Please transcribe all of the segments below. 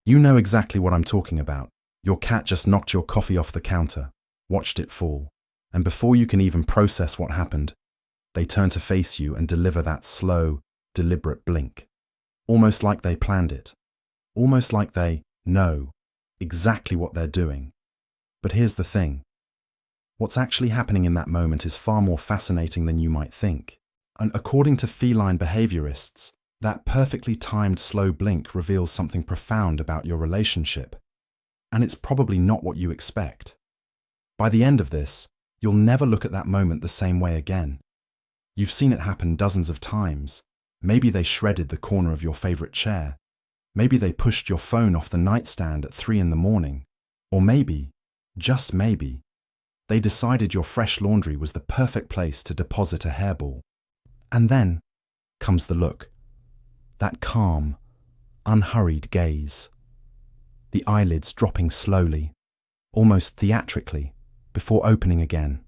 You know exactly what I'm talking about. Your cat just knocked your coffee off the counter, watched it fall, and before you can even process what happened, they turn to face you and deliver that slow, deliberate blink. Almost like they planned it. Almost like they know exactly what they're doing. But here's the thing. What's actually happening in that moment is far more fascinating than you might think. And according to feline behaviorists, that perfectly timed slow blink reveals something profound about your relationship. And it's probably not what you expect. By the end of this, you'll never look at that moment the same way again. You've seen it happen dozens of times. Maybe they shredded the corner of your favorite chair. Maybe they pushed your phone off the nightstand at 3 a.m. Or maybe, just maybe, they decided your fresh laundry was the perfect place to deposit a hairball. And then comes the look. That calm, unhurried gaze. The eyelids dropping slowly, almost theatrically, before opening again.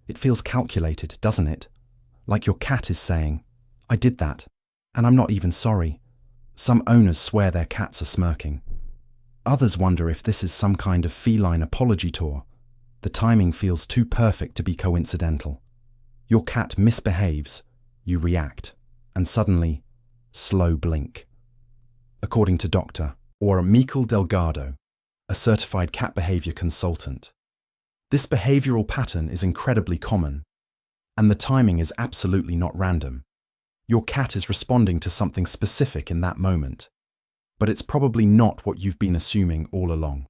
It feels calculated, doesn't it? Like your cat is saying, I did that, and I'm not even sorry. Some owners swear their cats are smirking. Others wonder if this is some kind of feline apology tour. The timing feels too perfect to be coincidental. Your cat misbehaves, you react, and suddenly, slow blink. According to Dr. Michael Delgado, a certified cat behavior consultant. This behavioral pattern is incredibly common, and the timing is absolutely not random. Your cat is responding to something specific in that moment, but it's probably not what you've been assuming all along.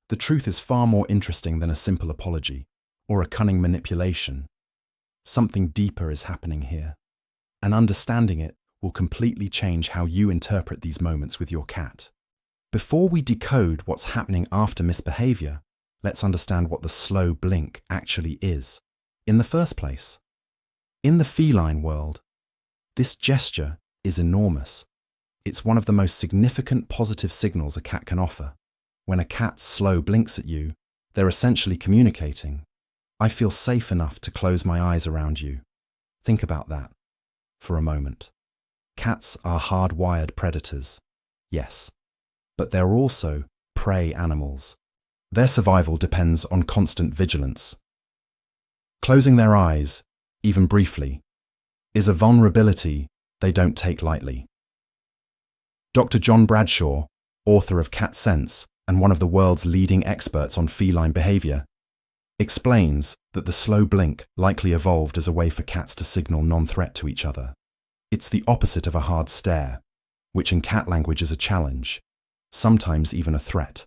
The truth is far more interesting than a simple apology or a cunning manipulation. Something deeper is happening here, and understanding it will completely change how you interpret these moments with your cat. Before we decode what's happening after misbehavior, let's understand what the slow blink actually is in the first place. In the feline world, this gesture is enormous. It's one of the most significant positive signals a cat can offer. When a cat slow blinks at you, they're essentially communicating, I feel safe enough to close my eyes around you. Think about that for a moment. Cats are hardwired predators, yes, but they're also prey animals. Their survival depends on constant vigilance. Closing their eyes, even briefly, is a vulnerability they don't take lightly. Dr. John Bradshaw, author of Cat Sense and one of the world's leading experts on feline behavior, explains that the slow blink likely evolved as a way for cats to signal non-threat to each other. It's the opposite of a hard stare, which in cat language is a challenge, sometimes even a threat.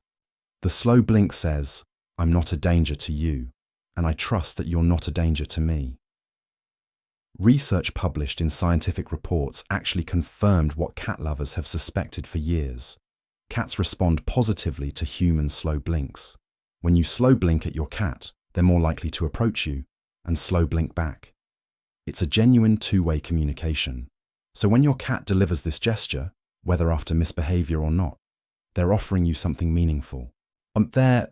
The slow blink says, I'm not a danger to you, and I trust that you're not a danger to me. Research published in scientific reports actually confirmed what cat lovers have suspected for years. Cats respond positively to human slow blinks. When you slow blink at your cat, they're more likely to approach you and slow blink back. It's a genuine two-way communication. So when your cat delivers this gesture, whether after misbehavior or not, they're offering you something meaningful. They're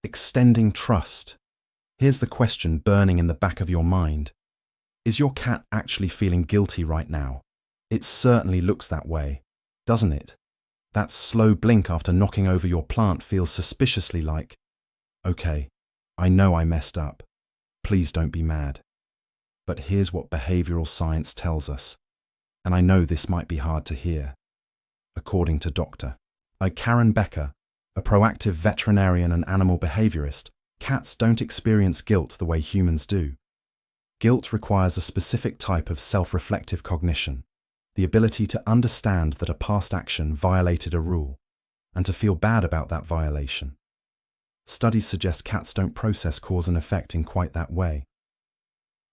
extending trust. Here's the question burning in the back of your mind. Is your cat actually feeling guilty right now? It certainly looks that way, doesn't it? That slow blink after knocking over your plant feels suspiciously like, okay, I know I messed up. Please don't be mad. But here's what behavioral science tells us, and I know this might be hard to hear. According to Dr. Karen Becker, a proactive veterinarian and animal behaviorist, cats don't experience guilt the way humans do. Guilt requires a specific type of self-reflective cognition, the ability to understand that a past action violated a rule, and to feel bad about that violation. Studies suggest cats don't process cause and effect in quite that way.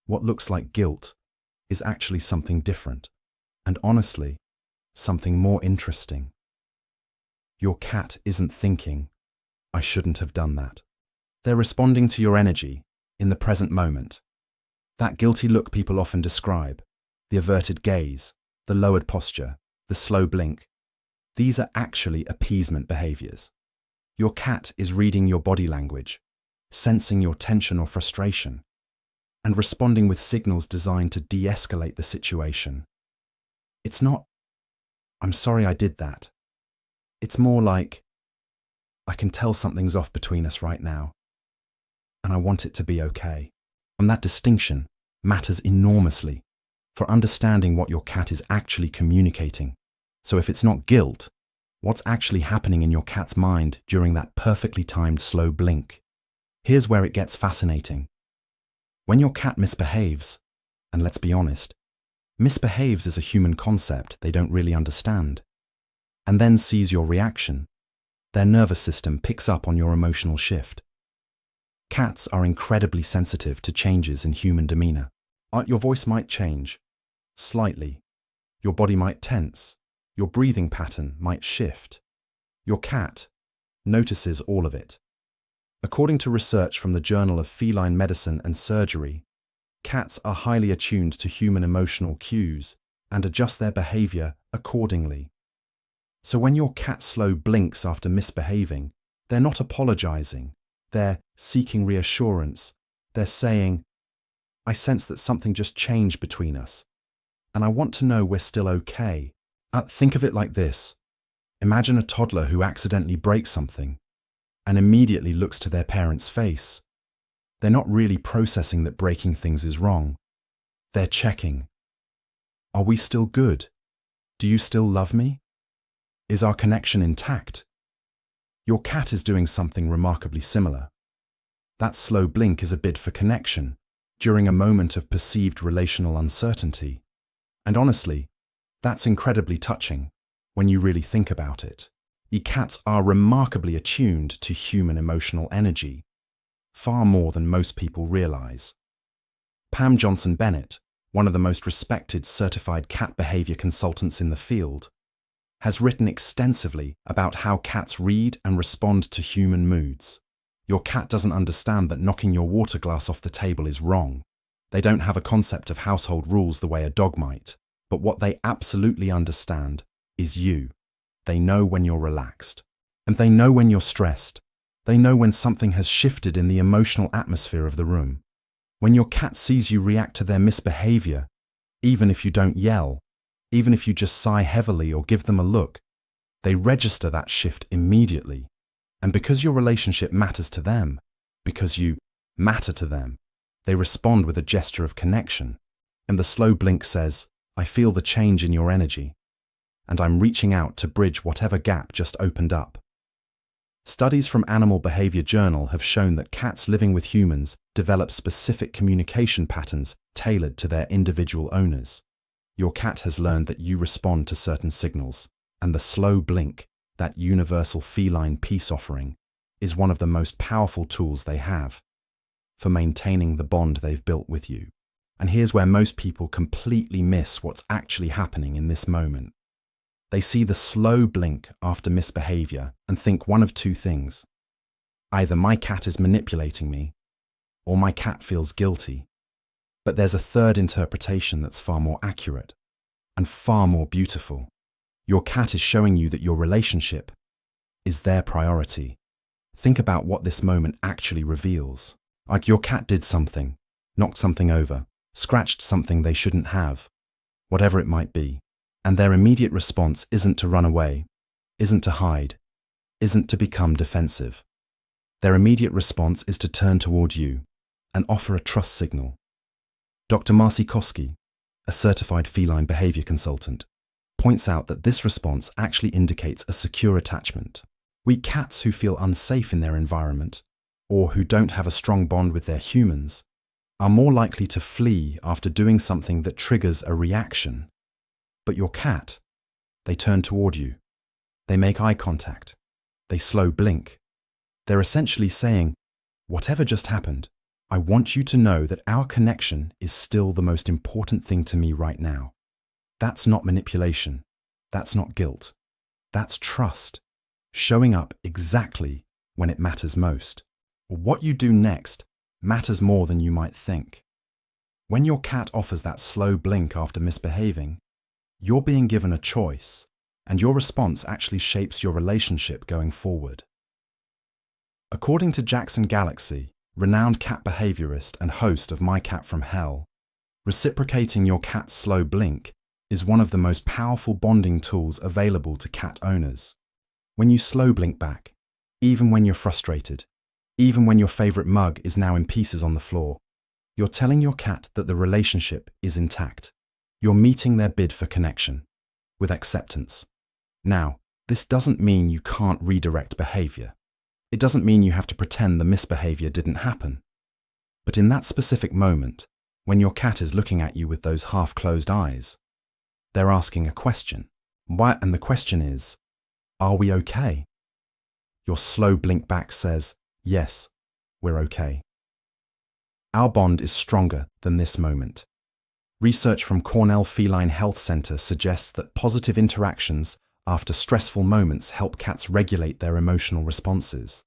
What looks like guilt is actually something different, and honestly, something more interesting. Your cat isn't thinking, I shouldn't have done that. They're responding to your energy in the present moment. That guilty look people often describe, the averted gaze, the lowered posture, the slow blink, these are actually appeasement behaviors. Your cat is reading your body language, sensing your tension or frustration, and responding with signals designed to de-escalate the situation. It's not, I'm sorry I did that. It's more like, I can tell something's off between us right now, and I want it to be okay. And that distinction matters enormously for understanding what your cat is actually communicating. So if it's not guilt, what's actually happening in your cat's mind during that perfectly timed slow blink? Here's where it gets fascinating. When your cat misbehaves, and let's be honest, misbehaves is a human concept they don't really understand, and then sees your reaction, their nervous system picks up on your emotional shift. Cats are incredibly sensitive to changes in human demeanor. Your voice might change, slightly. Your body might tense. Your breathing pattern might shift. Your cat notices all of it. According to research from the Journal of Feline Medicine and Surgery, cats are highly attuned to human emotional cues and adjust their behavior accordingly. So when your cat slow blinks after misbehaving, they're not apologizing. They're seeking reassurance. They're saying, I sense that something just changed between us, and I want to know we're still okay. Think of it like this. Imagine a toddler who accidentally breaks something and immediately looks to their parent's face. They're not really processing that breaking things is wrong. They're checking. Are we still good? Do you still love me? Is our connection intact? Your cat is doing something remarkably similar. That slow blink is a bid for connection during a moment of perceived relational uncertainty. And honestly, that's incredibly touching when you really think about it. Cats are remarkably attuned to human emotional energy, far more than most people realize. Pam Johnson-Bennett, one of the most respected certified cat behavior consultants in the field, has written extensively about how cats read and respond to human moods. Your cat doesn't understand that knocking your water glass off the table is wrong. They don't have a concept of household rules the way a dog might. But what they absolutely understand is you. They know when you're relaxed. And they know when you're stressed. They know when something has shifted in the emotional atmosphere of the room. When your cat sees you react to their misbehavior, even if you don't yell, even if you just sigh heavily or give them a look, they register that shift immediately. And because your relationship matters to them, because you matter to them, they respond with a gesture of connection. And the slow blink says, I feel the change in your energy, and I'm reaching out to bridge whatever gap just opened up. Studies from Animal Behavior Journal have shown that cats living with humans develop specific communication patterns tailored to their individual owners. Your cat has learned that you respond to certain signals, and the slow blink, that universal feline peace offering, is one of the most powerful tools they have for maintaining the bond they've built with you. And here's where most people completely miss what's actually happening in this moment. They see the slow blink after misbehavior and think one of two things. Either my cat is manipulating me, or my cat feels guilty. But there's a third interpretation that's far more accurate and far more beautiful. Your cat is showing you that your relationship is their priority. Think about what this moment actually reveals. Like your cat did something, knocked something over, scratched something they shouldn't have, whatever it might be. And their immediate response isn't to run away, isn't to hide, isn't to become defensive. Their immediate response is to turn toward you and offer a trust signal. Dr. Marcy Koski, a certified feline behavior consultant, points out that this response actually indicates a secure attachment. We cats who feel unsafe in their environment, or who don't have a strong bond with their humans, are more likely to flee after doing something that triggers a reaction. But your cat, they turn toward you. They make eye contact. They slow blink. They're essentially saying, whatever just happened, I want you to know that our connection is still the most important thing to me right now. That's not manipulation. That's not guilt. That's trust, showing up exactly when it matters most. What you do next matters more than you might think. When your cat offers that slow blink after misbehaving, you're being given a choice, and your response actually shapes your relationship going forward. According to Jackson Galaxy, renowned cat behaviorist and host of My Cat from Hell, reciprocating your cat's slow blink is one of the most powerful bonding tools available to cat owners. When you slow blink back, even when you're frustrated, even when your favorite mug is now in pieces on the floor, you're telling your cat that the relationship is intact. You're meeting their bid for connection with acceptance. Now, this doesn't mean you can't redirect behavior. It doesn't mean you have to pretend the misbehavior didn't happen. But in that specific moment, when your cat is looking at you with those half-closed eyes, they're asking a question. Why? And the question is, are we okay? Your slow blink back says, yes, we're okay. Our bond is stronger than this moment. Research from Cornell Feline Health Center suggests that positive interactions after stressful moments help cats regulate their emotional responses.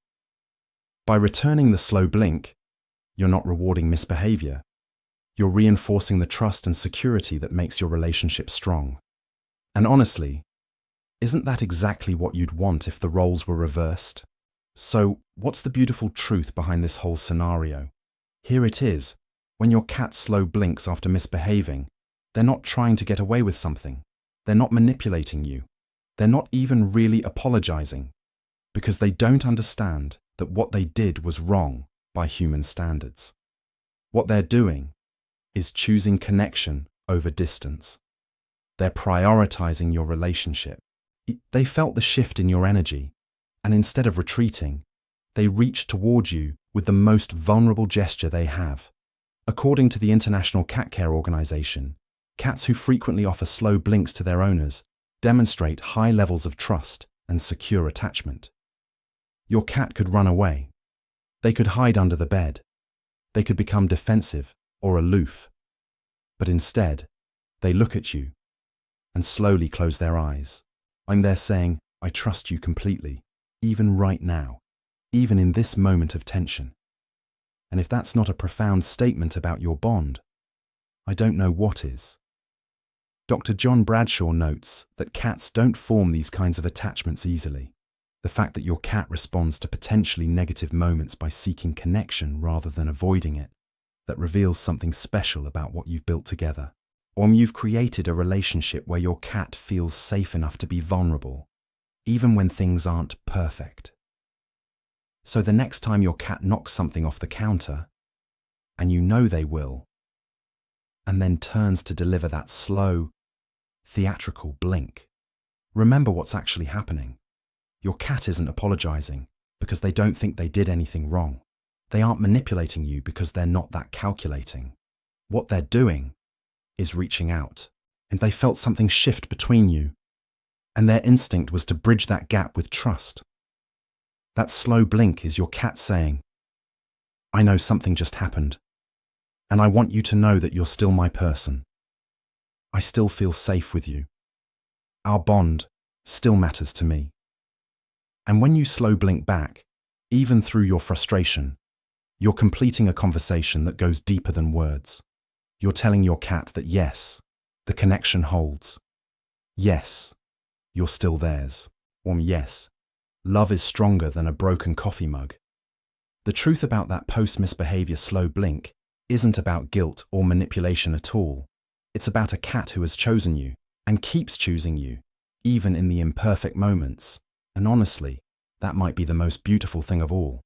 By returning the slow blink, you're not rewarding misbehavior. You're reinforcing the trust and security that makes your relationship strong. And honestly, isn't that exactly what you'd want if the roles were reversed? So, what's the beautiful truth behind this whole scenario? Here it is. When your cat slow blinks after misbehaving, they're not trying to get away with something. They're not manipulating you. They're not even really apologizing, because they don't understand that what they did was wrong by human standards. What they're doing is choosing connection over distance. They're prioritizing your relationship. They felt the shift in your energy, and instead of retreating, they reached toward you with the most vulnerable gesture they have. According to the International Cat Care Organization, cats who frequently offer slow blinks to their owners demonstrate high levels of trust and secure attachment. Your cat could run away. They could hide under the bed. They could become defensive or aloof. But instead, they look at you and slowly close their eyes. I'm there saying, I trust you completely, even right now, even in this moment of tension. And if that's not a profound statement about your bond, I don't know what is. Dr. John Bradshaw notes that cats don't form these kinds of attachments easily. The fact that your cat responds to potentially negative moments by seeking connection rather than avoiding it, that reveals something special about what you've built together. Or you've created a relationship where your cat feels safe enough to be vulnerable, even when things aren't perfect. So the next time your cat knocks something off the counter, and you know they will, and then turns to deliver that slow, theatrical blink, remember what's actually happening. Your cat isn't apologizing because they don't think they did anything wrong. They aren't manipulating you because they're not that calculating. What they're doing is reaching out, and they felt something shift between you, and their instinct was to bridge that gap with trust. That slow blink is your cat saying, I know something just happened, and I want you to know that you're still my person. I still feel safe with you. Our bond still matters to me. And when you slow blink back, even through your frustration, you're completing a conversation that goes deeper than words. You're telling your cat that yes, the connection holds. Yes, you're still theirs. Or yes, love is stronger than a broken coffee mug. The truth about that post-misbehavior slow blink isn't about guilt or manipulation at all. It's about a cat who has chosen you and keeps choosing you, even in the imperfect moments. And honestly, that might be the most beautiful thing of all.